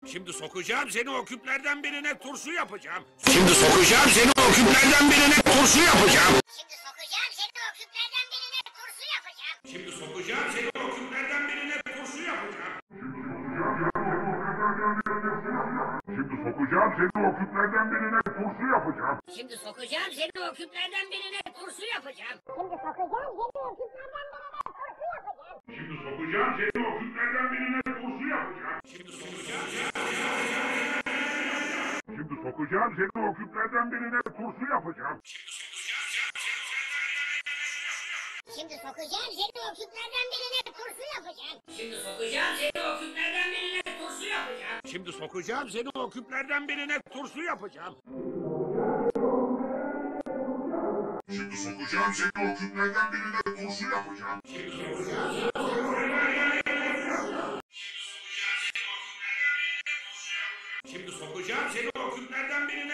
Şimdi sokacağım seni o küplerden birine turşu yapacağım. Şimdi sokacağım seni o küplerden birine turşu yapacağım. Şimdi sokacağım seni o küplerden birine turşu yapacağım. Şimdi sokacağım seni o küplerden birine turşu yapacağım. Şimdi sokacağım seni o küplerden birine turşu yapacağım. Şimdi sokacağım seni o küplerden birine turşu yapacağım. Şimdi sokacağım seni o küplerden birine turşu yapacağım. Şimdi sokacağım seni o küplerden birine turşu yapacağım. Şimdi sokacağım. Şimdi sokacağım seni o küplerden birine turşu yapacağım. Şimdi sokacağım seni o küplerden birine turşu yapacağım. Şimdi sokacağım seni o küplerden birine turşu yapacağım. Şimdi sokacağım seni o küplerden birine turşu yapacağım. Şimdi sokacağım seni o küplerden birine turşu yapacağım. Şimdi sokacağım seni o küplerden birine